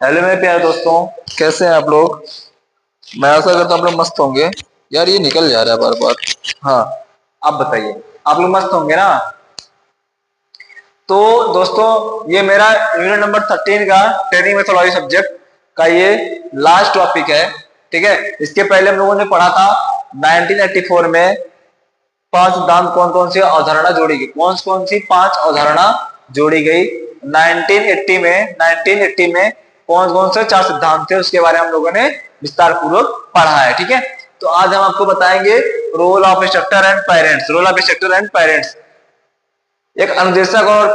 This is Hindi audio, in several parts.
हेलो मेरे प्यारे दोस्तों, कैसे हैं आप लोग। मैं आशा करता हूँ आप लोग मस्त होंगे। यार ये निकल जा रहा है बार बार। हाँ, आप बताइए, आप लोग मस्त होंगे ना। तो दोस्तों, ये मेरा यूनिट नंबर 13 का ट्रेनिंग मेथोडोलॉजी सब्जेक्ट का ये लास्ट टॉपिक है। ठीक है, इसके पहले हम लोगों ने पढ़ा था 1984 में पांच सिद्धांत कौन कौन सी अवधारणा जोड़ी गई, कौन कौन सी पांच अवधारणा जोड़ी गई। 1980 में कौन कौन से चार सिद्धांत थे उसके बारे में हम लोगों ने विस्तार पूर्वक पढ़ा है। ठीक है, तो आज हम आपको बताएंगे role of instructor and parents. Role of instructor and parents, एक अनुदेशक और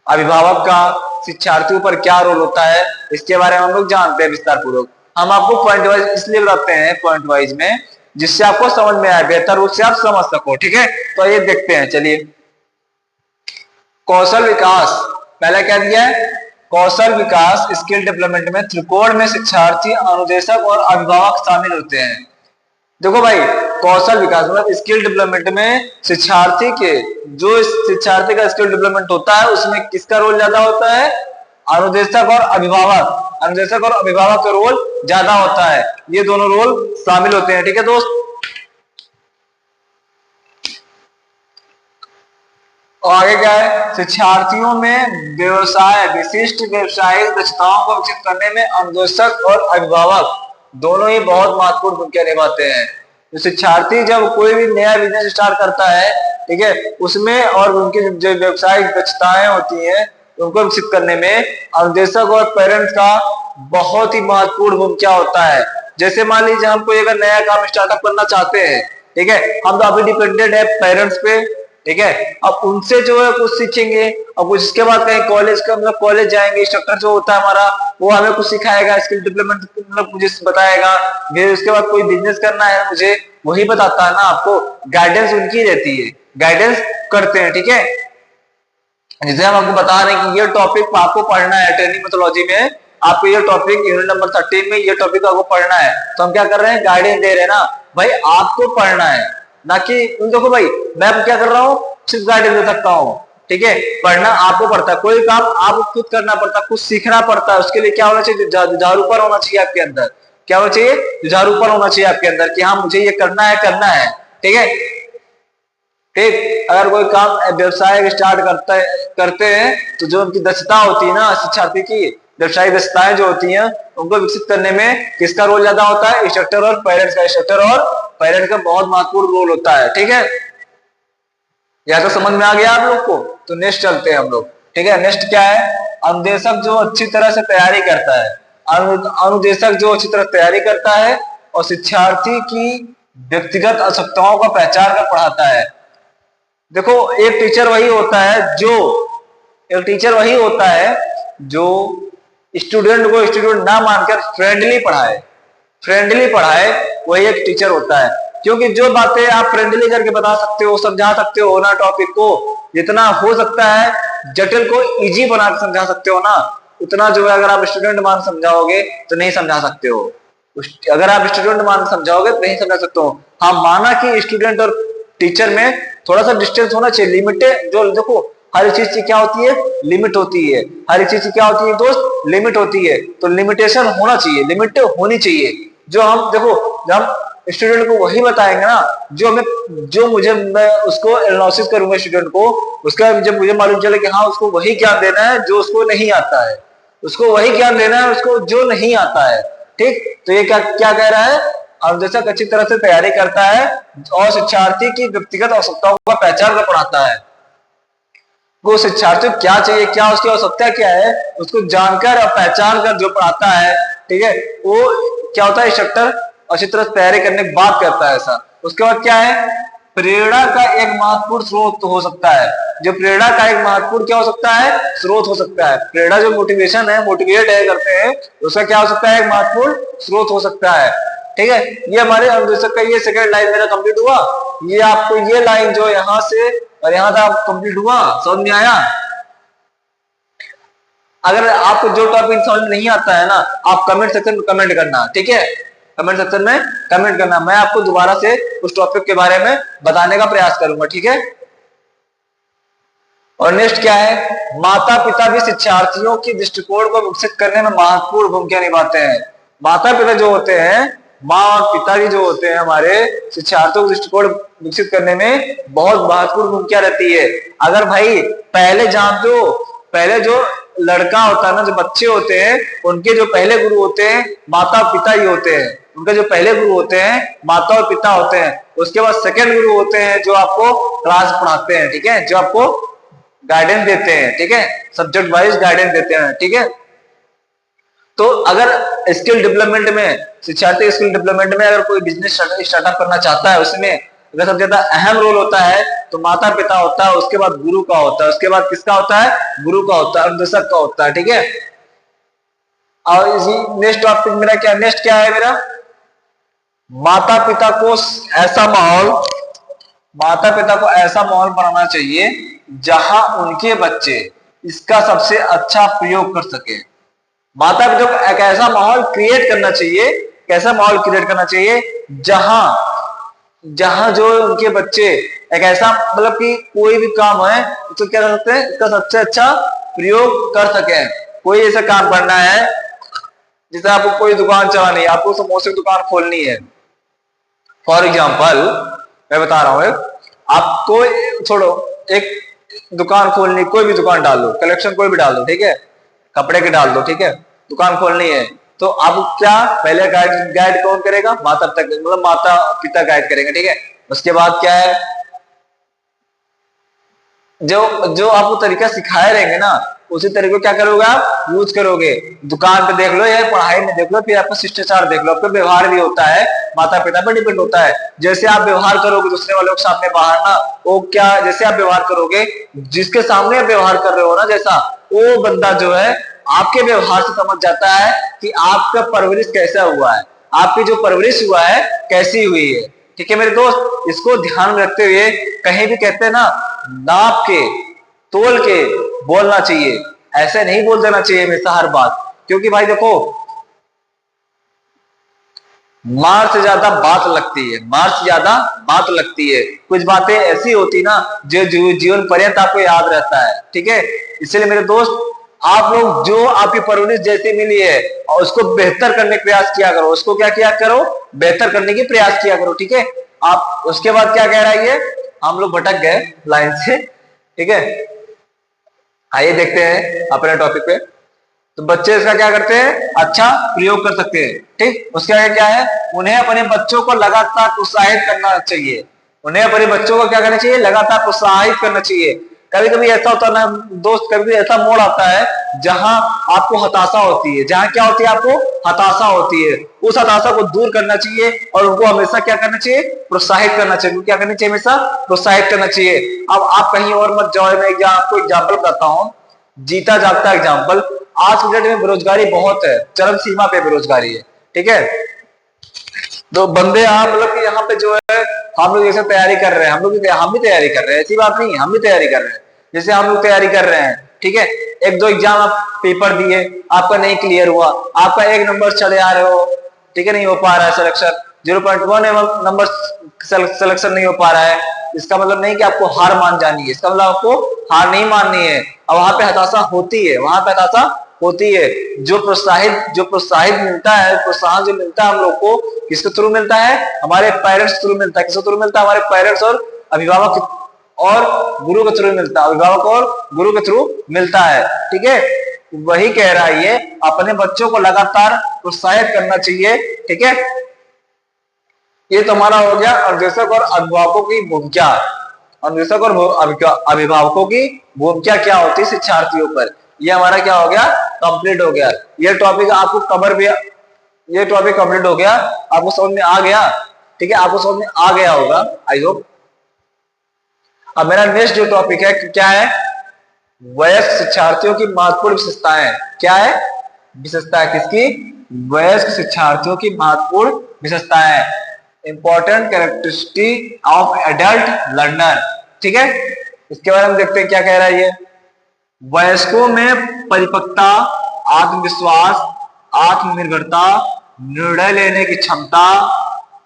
अभिभावक का शिक्षार्थियों पर क्या रोल होता है, इसके बारे में हम लोग जानते हैं विस्तार पूर्वक। हम आपको पॉइंट वाइज इसलिए बताते हैं, पॉइंट वाइज में, जिससे आपको समझ में आए, बेहतर रूप से आप समझ सको। ठीक है, तो ये देखते हैं, चलिए। कौशल विकास, पहला क्या दिया है, कौशल विकास स्किल डेवलपमेंट में त्रिकोण में शिक्षार्थी, अनुदेशक और अभिभावक शामिल होते हैं। देखो भाई, कौशल विकास मतलब स्किल डेवलपमेंट में शिक्षार्थी के, जो शिक्षार्थी का स्किल डेवलपमेंट होता है उसमें किसका रोल ज्यादा होता है, अनुदेशक और अभिभावक। अनुदेशक और अभिभावक का रोल ज्यादा होता है, ये दोनों रोल शामिल होते हैं। ठीक है दोस्त, और आगे क्या है, शिक्षार्थियों में व्यवसाय विशिष्ट व्यवसायिक दक्षताओं को विकसित करने में अनुदेशक और अभिभावक दोनों ही बहुत महत्वपूर्ण भूमिका निभाते हैं। तो शिक्षार्थी जब कोई भी नया बिजनेस स्टार्ट करता है, ठीक है, उसमें और उनकी जो व्यवसायिक दक्षताएं होती हैं उनको विकसित करने में अनुदेशक और पेरेंट्स का बहुत ही महत्वपूर्ण भूमिका होता है। जैसे मान लीजिए हम कोई अगर नया काम स्टार्टअप करना चाहते हैं, ठीक है, हम तो अभी डिपेंडेंट है पेरेंट्स पे। ठीक है, अब उनसे जो है कुछ सीखेंगे और कुछ इसके बाद कहीं कॉलेज का मतलब कॉलेज जाएंगे, इंस्ट्रक्टर जो होता है हमारा वो हमें कुछ सिखाएगा, स्किल डेवलपमेंट मतलब मुझे बताएगा। फिर उसके बाद कोई बिजनेस करना है मुझे, वही बताता है ना आपको, गाइडेंस उनकी रहती है, गाइडेंस करते हैं। ठीक है, जैसे हम आपको बता रहे हैं कि ये टॉपिक आपको पढ़ना है ट्रेनिंग मेथोडोलॉजी में, आपको ये टॉपिक यूनिट नंबर 13 में ये टॉपिक आपको पढ़ना है, तो हम क्या कर रहे हैं, गाइडेंस दे रहे हैं ना भाई, आपको पढ़ना है, ना कि देखो भाई मैं क्या कर रहा हूँ, सिर्फ गाइडेंस दे सकता हूँ। ठीक है, पढ़ना आपको पड़ता है, कोई काम आपको खुद करना पड़ता है, खुद सीखना पड़ता है। उसके लिए क्या होना चाहिए, जुझारूपन होना चाहिए आपके अंदर। क्या होना चाहिए, जुझारूपन होना चाहिए आपके अंदर कि हाँ मुझे ये करना है, करना है। ठीक है, ठीक, अगर कोई काम व्यवसाय स्टार्ट करते हैं तो जो उनकी दक्षता होती है ना शिक्षार्थी की, व्यवसायिक दक्षताएं जो होती हैं उनको विकसित करने में किसका रोल ज्यादा होता है, इंस्ट्रक्टर और पेरेंट्स का। इंस्ट्रक्टर और पेरेंट्स का बहुत महत्वपूर्ण रोल होता है। ठीक है, यह तो समझ में आ गया आप लोग को। तो नेक्स्ट चलते हैं हम लोग। ठीक है, नेक्स्ट क्या है, अनुदेशक जो अच्छी तरह से तैयारी करता है। अनुदेशक जो अच्छी तरह तैयारी करता है और शिक्षार्थी की व्यक्तिगत आवश्यकताओं का पहचान कर पढ़ाता है। देखो, एक टीचर वही होता है जो स्टूडेंट को स्टूडेंट ना मानकर फ्रेंडली पढ़ाए, वही एक टीचर होता है। क्योंकि जो बातें आप फ्रेंडली करके बता सकते हो, समझा सकते हो ना, टॉपिक को जितना हो सकता है जटिल को इजी बना के समझा सकते हो ना, उतना जो है अगर आप स्टूडेंट मान समझाओगे तो नहीं समझा सकते हो। अगर आप स्टूडेंट मान समझाओगे तो नहीं समझा सकते हो। हाँ, माना कि स्टूडेंट और टीचर में थोड़ा सा डिस्टेंस होना चाहिए, लिमिटेड। जो देखो, हर चीज की क्या होती है, लिमिट होती है। हर चीज की क्या होती है दोस्त, लिमिट होती है। तो लिमिटेशन होना चाहिए, लिमिट होनी चाहिए। जो हम देखो, जब हम स्टूडेंट को वही बताएंगे ना जो हमें, जो मुझे, मैं उसको एनालिसिस करूंगा स्टूडेंट को, उसका जब मुझे मालूम चले कि हाँ उसको वही ज्ञान देना है जो उसको नहीं आता है, उसको वही ज्ञान देना है उसको जो नहीं आता है। ठीक, तो ये क्या क्या कह रहा है, अनुदेशक अच्छी तरह से तैयारी करता है और शिक्षार्थी की व्यक्तिगत आवश्यकताओं का पहचान कर पढ़ाता है। वो शिक्षार्थी को क्या चाहिए, क्या उसकी आवश्यकता क्या है, उसको जानकर और पहचान कर जो पढ़ाता है, ठीक है, वो क्या होता है, इंस्ट्रक्टर अच्छी तरह से तैयारी करने के बाद करता है ऐसा। उसके बाद क्या है, प्रेरणा का एक महत्वपूर्ण स्रोत हो सकता है। जो प्रेरणा का एक महत्वपूर्ण क्या हो सकता है, स्रोत हो सकता है। प्रेरणा जो मोटिवेशन है, मोटिवेट है करते हैं, उसका क्या हो सकता है, एक महत्वपूर्ण स्रोत हो सकता है। ठीक है, ये हमारे अनुदेशक का ये सेकंड लाइन मेरा कंप्लीट हुआ। ये आपको ये लाइन जो यहाँ से और यहाँ तक कंप्लीट हुआ, समझ में आया। अगर आपको जो टॉपिक समझ में नहीं आता है ना, आप कमेंट सेक्शन में कमेंट करना। ठीक है, कमेंट सेक्शन में कमेंट करना, मैं आपको दोबारा से उस टॉपिक के बारे में बताने का प्रयास करूंगा। ठीक है, और नेक्स्ट क्या है, माता पिता भी शिक्षार्थियों की दृष्टिकोण को विकसित करने में महत्वपूर्ण भूमिका निभाते हैं। माता पिता जो होते हैं, माँ और पिताजी जो होते हैं हमारे, शिक्षार्थियों का दृष्टिकोण विकसित करने में बहुत महत्वपूर्ण भूमिका रहती है। अगर भाई पहले जो लड़का होता है ना, जो बच्चे होते हैं, उनके जो पहले गुरु होते हैं माता पिता ही होते हैं। उनके जो पहले गुरु होते हैं माता और पिता होते हैं। उसके बाद सेकंड गुरु होते हैं जो आपको क्लास पढ़ाते हैं, ठीक है, जो आपको गाइडेंस देते हैं, ठीक है, सब्जेक्ट वाइज गाइडेंस देते हैं, ठीक है। तो अगर स्किल डेवलपमेंट में, शिक्षार्थी स्किल डेवलपमेंट में अगर कोई बिजनेस स्टार्टअप करना चाहता है, उसमें अगर सबसे ज्यादा अहम रोल होता है तो माता पिता होता है, उसके बाद गुरु का होता है, उसके बाद किसका होता है, गुरु का होता है, निर्देशक का होता है, ठीक है। और इसी नेक्स्ट टॉपिक मेरा क्या, नेक्स्ट क्या है मेरा, माता पिता को ऐसा माहौल बनाना चाहिए जहां उनके बच्चे इसका सबसे अच्छा प्रयोग कर सके। माता पिता को एक ऐसा माहौल क्रिएट करना चाहिए, कैसा माहौल क्रिएट करना चाहिए, जहां जो उनके बच्चे एक ऐसा, मतलब कि कोई भी काम है तो क्या कर सकते हैं, इसका सबसे अच्छा प्रयोग कर सके। कोई ऐसा काम करना है, जैसे आपको कोई दुकान चलानी है, आपको समोसे की दुकान खोलनी है, फॉर एग्जाम्पल मैं बता रहा हूं, आपको छोड़ो, एक दुकान खोलनी, कोई भी दुकान डाल दो, कलेक्शन कोई भी डाल दो, ठीक है, कपड़े के डाल दो, ठीक है, दुकान खोलनी है, तो अब क्या, पहले गाइड कौन करेगा, माता पिता, मतलब माता पिता गाइड करेंगे, ठीक है। उसके बाद क्या है, जो आपको तरीका सिखाए रहेंगे ना, उसी तरीके को क्या करोगे आप, यूज करोगे। दुकान पे देख लो या पढ़ाई में देख लो, फिर आपका शिष्टाचार देख लो, आपका व्यवहार भी होता है, माता पिता पर डिपेंड होता है। जैसे आप व्यवहार करोगे दूसरे वालों के सामने बाहर ना, वो क्या, जैसे आप व्यवहार करोगे, जिसके सामने आप व्यवहार कर रहे हो ना, जैसा वो बंदा जो है आपके व्यवहार से समझ जाता है कि आपका परवरिश कैसा हुआ है, आपकी जो परवरिश हुआ है कैसी हुई है, ठीक है मेरे दोस्त। इसको ध्यान में रखते हुए कहीं भी कहते हैं ना, नाप के तोल के बोलना चाहिए, ऐसे नहीं बोल देना चाहिए हमेशा हर बात, क्योंकि भाई देखो, मार से ज्यादा बात लगती है, मार से ज्यादा बात लगती है। कुछ बातें ऐसी होती ना जो जीवन पर्यंत आपको याद रहता है, ठीक है। इसलिए मेरे दोस्त, आप लोग जो आपकी परवरिश जैसी मिली है और उसको बेहतर करने का प्रयास किया करो, उसको क्या किया करो, बेहतर करने की प्रयास किया करो, ठीक है। आप उसके बाद क्या कह रहा है ये, हम लोग भटक गए लाइन से, ठीक है। आइए देखते हैं अपने टॉपिक पे। तो बच्चे इसका क्या करते हैं, अच्छा प्रयोग कर सकते हैं, ठीक। उसके आगे क्या है, उन्हें अपने बच्चों को लगातार प्रोत्साहित करना चाहिए, उन्हें अपने बच्चों को क्या करना चाहिए, लगातार प्रोत्साहित करना चाहिए। कभी कभी ऐसा होता है ना दोस्त, कभी ऐसा मोड़ आता है जहां आपको हताशा होती है, जहां क्या होती है, आपको हताशा होती है, उस हताशा को दूर करना चाहिए और उनको हमेशा क्या करना चाहिए, प्रोत्साहित करना चाहिए। क्या करना चाहिए, हमेशा प्रोत्साहित करना चाहिए। अब आप कहीं और मत जाओ, मैं आपको एग्जाम्पल बताता हूँ, जीता जागता एग्जाम्पल। आज के डेट में बेरोजगारी बहुत है, चरम सीमा पे बेरोजगारी है, ठीक है। तो बंदे यहाँ, मतलब कि यहाँ पे जो है, हम लोग जैसे तैयारी कर रहे हैं, हम भी तैयारी कर रहे हैं, ऐसी बात नहीं है, हम भी तैयारी कर रहे हैं, जैसे हम लोग तैयारी कर रहे हैं, ठीक है। एक दो एग्जाम आप पेपर दिए, आपका नहीं क्लियर हुआ, आपका एक नंबर चले आ रहे हो, ठीक है, नहीं हो पा रहा है सिलेक्शन, 0.1 नंबर सिलेक्शन नहीं हो पा रहा है, इसका मतलब नहीं कि आपको हार मान जानी है, इसका मतलब आपको हार नहीं माननी है। और वहां पे हताशा होती है, वहां पे हताशा होती है। जो प्रोत्साहित मिलता है, प्रोत्साहन जो मिलता है हम लोग को, किसके थ्रू मिलता है, हमारे पेरेंट्स थ्रू मिलता है। किसके थ्रू मिलता है, हमारे पेरेंट्स और अभिभावक और गुरु के थ्रू मिलता है, अभिभावक और गुरु के थ्रू मिलता है, ठीक है। वही कह रहा है ये, अपने बच्चों को लगातार प्रोत्साहित करना चाहिए, ठीक है। ये तुम्हारा हो गया अनुदेशक और अभिभावकों की भूमिका, अनुदेशक और अभिभावकों की भूमिका क्या होती है शिक्षार्थियों पर। ये हमारा क्या हो गया, कंप्लीट हो गया। ये टॉपिक आपको कवर भी, ये टॉपिक कंप्लीट हो गया, आपको समझ में आ गया, ठीक है, आपको समझ में आ गया होगा, आई होप। अब मेरा नेक्स्ट जो टॉपिक है क्या है, वयस्क शिक्षार्थियों की महत्वपूर्ण विशेषताएं। क्या है, विशेषताएं किसकी, वयस्क शिक्षार्थियों की महत्वपूर्ण विशेषताएं, important characteristic of adult learner, ठीक है। इसके बारे में देखते हैं क्या कह रहा है ये। वयस्कों में परिपक्वता, आत्मविश्वास, आत्मनिर्भरता, निर्णय लेने की क्षमता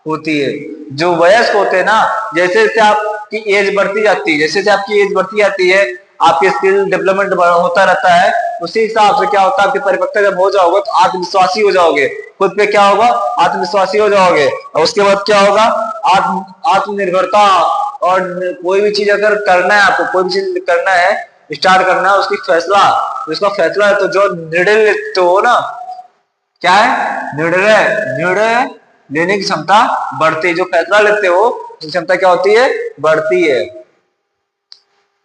होती है। जो वयस्क होते हैं ना, जैसे जैसे आपकी एज बढ़ती जाती है, जैसे जैसे आपकी एज बढ़ती जाती है, आपकी स्किल डेवलपमेंट होता रहता है, उसी हिसाब से क्या होता है, आपकी परिपक्वता जब हो जाओगे तो आत्मविश्वासी हो जाओगे, खुद पे क्या होगा, आत्मविश्वासी हो जाओगे। और उसके बाद क्या होगा, आत्मनिर्भरता। और कोई भी चीज अगर करना है, आपको कोई भी चीज करना है, स्टार्ट करना है, उसकी फैसला, उसका फैसला है, तो जो निर्णय लेते हो ना, क्या है, निर्णय लेने की क्षमता बढ़ती है। जो फैसला लेते हो उसकी क्षमता क्या होती है, बढ़ती है,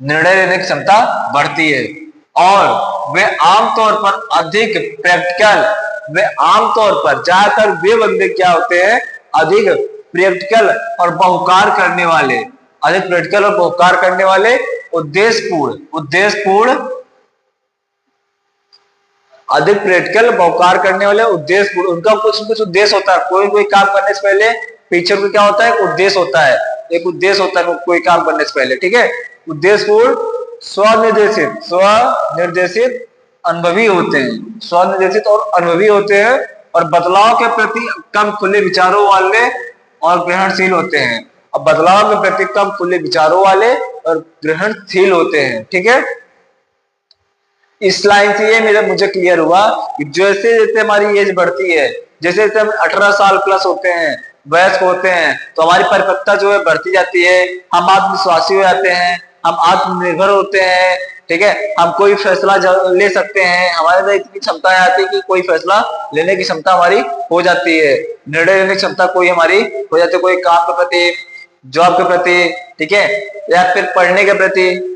निर्णय लेने की क्षमता बढ़ती है। और वे आमतौर पर अधिक प्रैक्टिकल, वे आमतौर पर ज्यादातर वे बंदे क्या होते हैं, अधिक प्रैक्टिकल और बहुकार करने वाले, अधिक प्रैक्टिकल और बहुकार करने वाले, उद्देश्यपूर्ण अधिक प्रैक्टिकल बहुकार करने वाले, उद्देश्यपूर्ण, उनका कुछ कुछ उद्देश्य होता है। कोई कोई काम करने से पहले पीछे को क्या होता है, एक उद्देश्य होता है, एक उद्देश्य होता है कोई काम करने से पहले, ठीक है। उद्देश्यपूर्ण, स्वनिर्देशित अनुभवी होते हैं, स्वनिर्देशित और अनुभवी होते हैं, और बदलाव के प्रति कम खुले विचारों वाले और ग्रहणशील होते हैं। अब बदलाव के प्रति कम खुले विचारों वाले और ग्रहणशील होते हैं, ठीक है। इस लाइन से ये मेरा मुझे क्लियर हुआ कि जैसे जैसे हमारी एज बढ़ती है, जैसे जैसे हम 18 साल प्लस होते हैं, वयस्क होते हैं, तो हमारी परिपक्वता जो है बढ़ती जाती है, हम आत्मविश्वासी हो जाते हैं, हम आत्मनिर्भर होते हैं, ठीक है। हम कोई फैसला ले सकते हैं, हमारे अंदर इतनी क्षमता आती है कि कोई फैसला लेने की क्षमता हमारी हो जाती है, निर्णय लेने की क्षमता कोई हमारी हो जाती है, कोई काम के प्रति, जॉब के प्रति, ठीक है, या फिर पढ़ने के प्रति,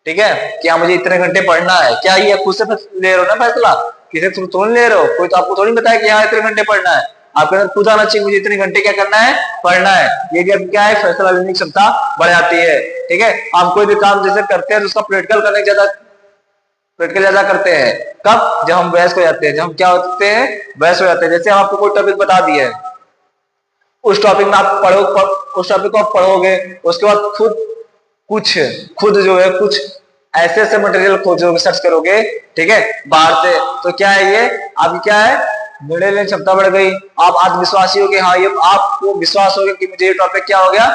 ठीक है। क्या मुझे इतने घंटे पढ़ना है, क्या ये खुद से ले रहे हो ना फैसला, किसी थ्रू थोड़ी ले रहे हो, कोई तो आपको थोड़ी बताया कि हाँ इतने घंटे पढ़ना है, आपके अंदर खुद आना चाहिए मुझे इतने घंटे क्या करना है, पढ़ना है। ये भी अब क्या है, फैसला लेने की क्षमता बढ़ जाती है, ठीक है। हम कोई भी काम जैसे करते हैं तो उसका प्रैक्टिकल करने की ज्यादा करते हैं, कब, जब हम वयस्क हो जाते हैं, जब हम क्या होते हैं, वयस्क हो जाते हैं। जैसे हम आपको कोई टॉपिक बता दिए, उस टॉपिक में आप पढ़ो, उस टॉपिक को आप पढ़ोगे, उसके बाद खुद जो है कुछ ऐसे ऐसे मटेरियल खोजोगे, सर्च करोगे, ठीक है, बाहर से, तो क्या है, ये आपकी क्या है, निर्णय लेने क्षमता बढ़ गई, आप आत्मविश्वासी हो गए, हाँ ये आपको विश्वास हो गया कि मुझे ये टॉपिक क्या हो गया,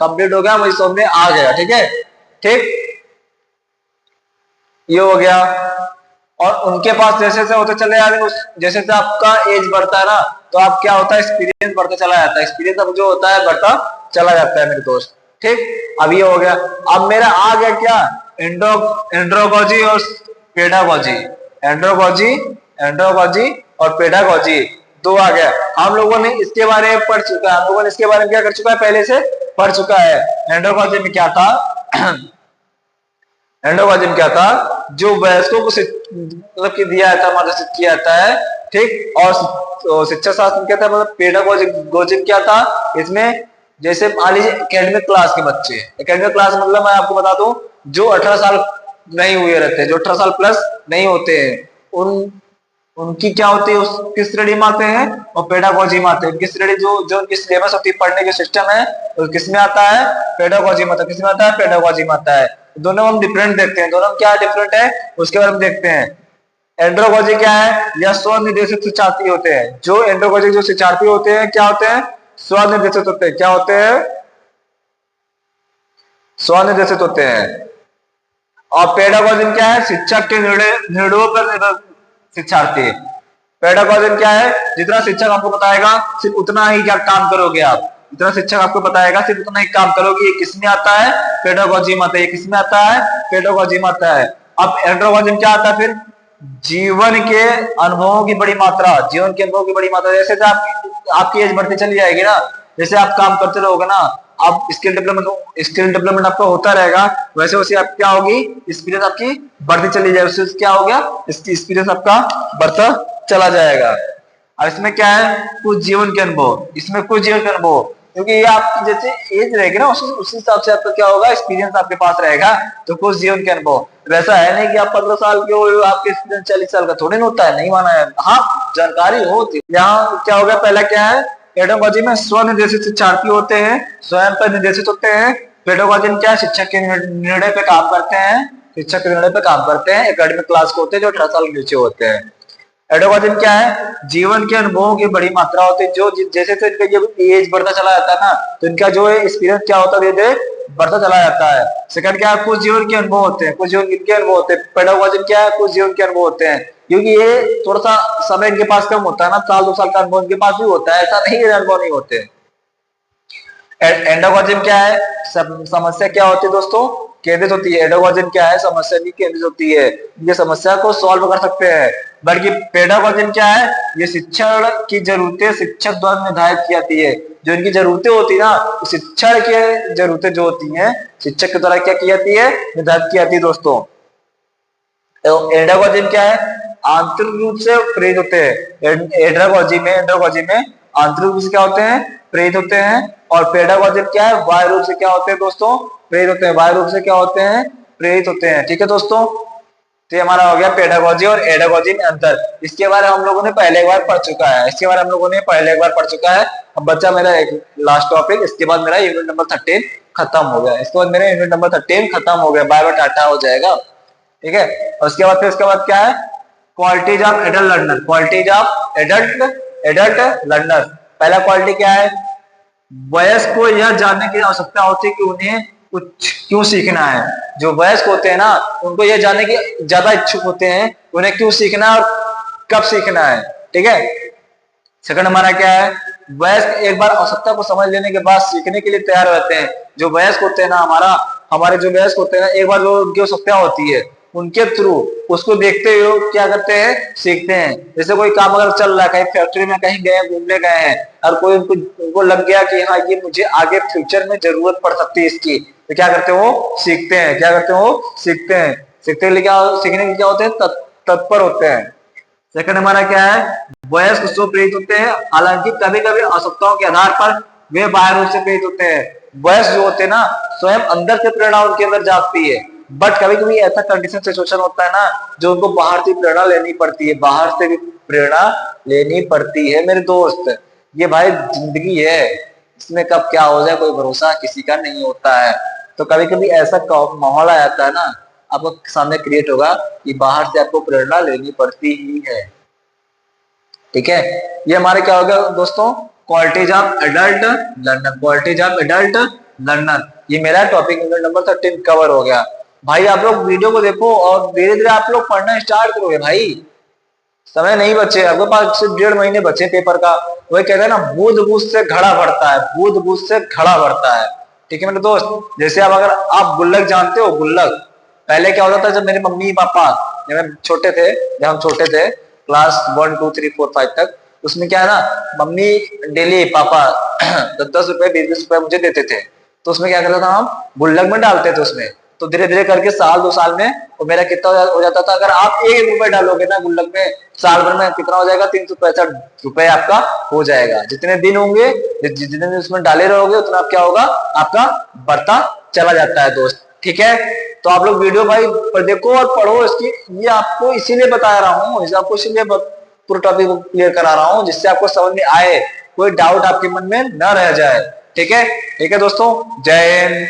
कंप्लीट हो गया, मुझे समझ में आ गया, ठीक है, ठीक, ये हो गया। और उनके पास जैसे जैसे होते चले जाते हैं, जैसे जैसे आपका एज बढ़ता है ना, तो आप क्या होता है, एक्सपीरियंस बढ़ता चला जाता है, एक्सपीरियंस अब जो होता है बढ़ता चला जाता है मेरे दोस्त, ठीक। अब ये हो गया, अब मेरा आ गया क्या, एंड्रोगॉजी और पेडागॉजी, एंड्रोगॉजी और पेडागॉजी, दो आ गया। हम लोगों ने इसके बारे में पढ़ चुका है, हम लोगों ने इसके बारे में क्या कर चुका है, पहले से पढ़ चुका है। एंड्रोगॉजी में क्या था, एंड्रोगॉजी में क्या था, जो वयस्कों को मतलब कि दिया जाता है, मार्गदर्शित किया जाता है, ठीक। और शिक्षा शास्त्र क्या था, मतलब पेडागॉजी क्या था, इसमें जैसे मान लीजिए एकेडमिक क्लास के बच्चे, एकेडमिक क्लास मतलब मैं आपको बता दूं, जो 18 साल नहीं हुए रहते, जो 18 साल प्लस नहीं होते हैं, उनकी क्या होती है, किस श्रेणी में आते हैं, और पेडागॉजी में आते हैं। उनकी श्रेणी जो उनकी सिलेबस होती है, पढ़ने के सिस्टम है, तो किस में आता है, पेडागॉजी में आता है, किस में आता है, पेडागॉजी में आता है। दोनों हम डिफरेंट देखते हैं, दोनों क्या डिफरेंट है उसके बारे में देखते हैं। एंड्रोगॉजी क्या है, या स्वनिर्देशित शिक्षार्थी होते हैं, जो एंड्रोगॉजी जो शिक्षार्थी होते हैं क्या होते हैं, स्वनिर्देशित होते हैं, क्या होते हैं, स्वनिर्देशित होते हैं। और पेडागॉजी क्या है, शिक्षक के निर्णयों पर निर्भर शिक्षार्थी। पेडागॉजी क्या है, जितना शिक्षक आपको बताएगा सिर्फ उतना ही क्या काम करोगे आप, जितना शिक्षक आपको बताएगा सिर्फ उतना ही काम करोगे। ये किसमें आता है, पेडागॉजी में आता है, ये किसमें आता है, पेडागॉजी में आता है। अब एंड्रोगॉजी क्या आता है, फिर जीवन के अनुभवों की बड़ी मात्रा, जीवन के अनुभवों की बड़ी मात्रा। जैसे आपकी एज बढ़ती चली जाएगी ना, जैसे आप काम करते रहोगे ना, आप स्किल डेवलपमेंट आपका होता रहेगा, वैसे वैसे आप क्या होगी, एक्सपीरियंस आपकी बढ़ती चली जाएगी, उससे क्या हो गया, एक्सपीरियंस आपका बढ़ता चला जाएगा। और इसमें क्या है, कुछ जीवन के अनुभव, इसमें कुछ जीवन के अनुभव, क्योंकि ये आपकी जैसे एज रहेगी ना, उस हिसाब से आपका क्या होगा, एक्सपीरियंस आपके पास रहेगा, तो कुछ जीवन के अनुभव। वैसा है नहीं कि आप 15 साल के हो, आपके एक्सपीरियंस 40 साल का थोड़ी होता है, नहीं माना है, हाँ जानकारी होती। यहाँ क्या हो गया, पहला क्या है, पेडागॉजी में स्वनिर्देशित शिक्षार्थी होते हैं, स्वयं पर निर्देशित होते हैं। पेडागॉजी में क्या है, शिक्षक के निर्णय पे काम करते हैं, शिक्षक के निर्णय पे काम करते हैं। एकेडमिक क्लास को होते हैं जो 18 साल के नीचे होते हैं। एडोगॉजी क्या है, जीवन के अनुभवों की बड़ी मात्रा होती है, जो जैसे जैसे एज बढ़ता चला जाता है ना, तो इनका जो है एक्सपीरियंस क्या होता है, धीरे धीरे बढ़ता चला जाता है। सेकंड क्या है, कुछ जीवन के अनुभव होते हैं, कुछ जीवन के अनुभव होते हैं। पेडागोजी क्या है, कुछ जीवन के अनुभव होते हैं, क्योंकि ये थोड़ा सा समय इनके पास कम होता है ना, साल 2 साल का अनुभव इनके पास भी होता है, ऐसा नहीं है अनुभव नहीं होते। एंडोगोजिम क्या है, समस्या क्या होती है दोस्तों, केंद्रित होती है। एडोगोजिम क्या है, समस्या नहीं केंद्रित होती है, ये समस्या को सॉल्व कर सकते हैं। बल्कि पेडागोजिम क्या है, ये शिक्षण की जरूरतें शिक्षक द्वारा निर्धारित की जाती है। जो इनकी जरूरतें होती है ना, शिक्षण की जरूरतें जो होती हैं शिक्षक के द्वारा क्या की जाती है, निर्धारित की जाती है दोस्तों। एंडोगोजिम क्या है, आंतरिक रूप से प्रेरित होते हैं। एंड्रोगोजी में आंतरिक रूप से क्या होते हैं, प्रेरित होते हैं। और पेडागोजी क्या है, बाह्य रूप से क्या होते हैं दोस्तों, प्रेरित होते हैं। बाह्य रूप से क्या होते हैं, प्रेरित होते हैं। ठीक है दोस्तों, तो ये हमारा हो गया पेडागोजी और एडागोजी में अंतर। इसके बारे में हम लोगों ने पहले एक बार पढ़ चुका है, इसके बारे में हम लोगों ने पहले एक बार पढ़ चुका है। अब बच्चा मेरा एक लास्ट टॉपिक, इसके बाद मेरा यूनिट नंबर 13 खत्म हो गया। इसके बाद मेरा यूनिट नंबर 13 खत्म हो गया, बाय बाय टाटा हो जाएगा। ठीक है, और उसके बाद फिर इसके बाद क्या है, qualities of adult learner. Qualities of adult learner, पहला क्वालिटी क्या है, वयस्क को यह जानने की आवश्यकता होती है कि उन्हें कुछ क्यों सीखना है। जो वयस्क होते हैं ना, उनको यह जानने की ज्यादा इच्छुक होते हैं उन्हें क्यों सीखना है और कब सीखना है। ठीक है, सेकंड हमारा क्या है, वयस्क एक बार आवश्यकता को समझ लेने के बाद सीखने के लिए तैयार रहते हैं। जो वयस्क होते हैं ना, हमारे जो वयस्क होते हैं ना, एक बार जो उनकी आवश्यकता होती है उनके थ्रू उसको देखते हुए क्या करते हैं, सीखते हैं। जैसे कोई काम अगर चल रहा है, कहीं फैक्ट्री में कहीं गए घूमने गए हैं, और कोई उनको लग गया कि हाँ ये मुझे आगे फ्यूचर में जरूरत पड़ सकती है इसकी, तो क्या करते हैं वो सीखते हैं। क्या करते हैं वो सीखते हैं। सीखने के लिए क्या, सीखने के लिए क्या होते हैं, तत्पर होते हैं। सेकंड हमारा क्या है, वयस्क उससे प्रेरित होते हैं, हालांकि कभी कभी आवश्यकताओं के आधार पर वे बाहर रूप से प्रेरित होते हैं। वयस्क जो होते हैं ना, स्वयं अंदर से प्रेरणा उनके अंदर जागती है, बट कभी कभी ऐसा कंडीशन सिचुएशन होता है ना, जो उनको बाहर से प्रेरणा लेनी पड़ती है, बाहर से भी प्रेरणा लेनी पड़ती है मेरे दोस्त। ये भाई जिंदगी है, इसमें कब क्या हो जाए कोई भरोसा किसी का नहीं होता है। तो कभी कभी ऐसा माहौल आ जाता है ना आपको सामने क्रिएट होगा कि बाहर से आपको प्रेरणा लेनी पड़ती ही है। ठीक है, ये हमारे क्या हो गया दोस्तों, qualities of adult learner. Qualities of adult learner, ये मेरा टॉपिक नंबर 13 कवर हो गया। भाई आप लोग वीडियो को देखो और धीरे धीरे आप लोग पढ़ना स्टार्ट करोगे भाई, समय नहीं बचे आपके पास, सिर्फ 1.5 महीने बचे पेपर का। वही कहते हैं ना, बूंद बूंद से घड़ा भरता है, बूंद बूंद से घड़ा भरता है। ठीक है मेरे दोस्त, जैसे आप अगर आप गुल्लक जानते हो, गुल्लक पहले क्या होता था, जब मेरे मम्मी पापा जब छोटे थे, जब हम छोटे थे क्लास 1 2 3 4 5 तक, उसमें क्या है ना, मम्मी डेली पापा 10 रुपए 20 रुपए मुझे देते थे। तो उसमें क्या करता था, हम गुल्लक में डालते थे उसमें। तो धीरे धीरे करके साल 2 साल में वो मेरा कितना हो जाता था, अगर आप 1 रुपए डालोगे ना गुल्लक में, साल भर में कितना हो जाएगा, 365 रुपए आपका हो जाएगा। जितने दिन होंगे, जितने दिन उसमें डाले रहोगे, उतना क्या होगा, आपका बढ़ता चला जाता है दोस्त। ठीक है, तो आप लोग वीडियो भाई पर देखो और पढ़ो इसकी, ये आपको इसीलिए बता रहा हूँ, आपको इसीलिए पूरा टॉपिक को क्लियर करा रहा हूँ, जिससे आपको समझ में आए, कोई डाउट आपके मन में न रह जाए। ठीक है, ठीक है दोस्तों, जय हिंद।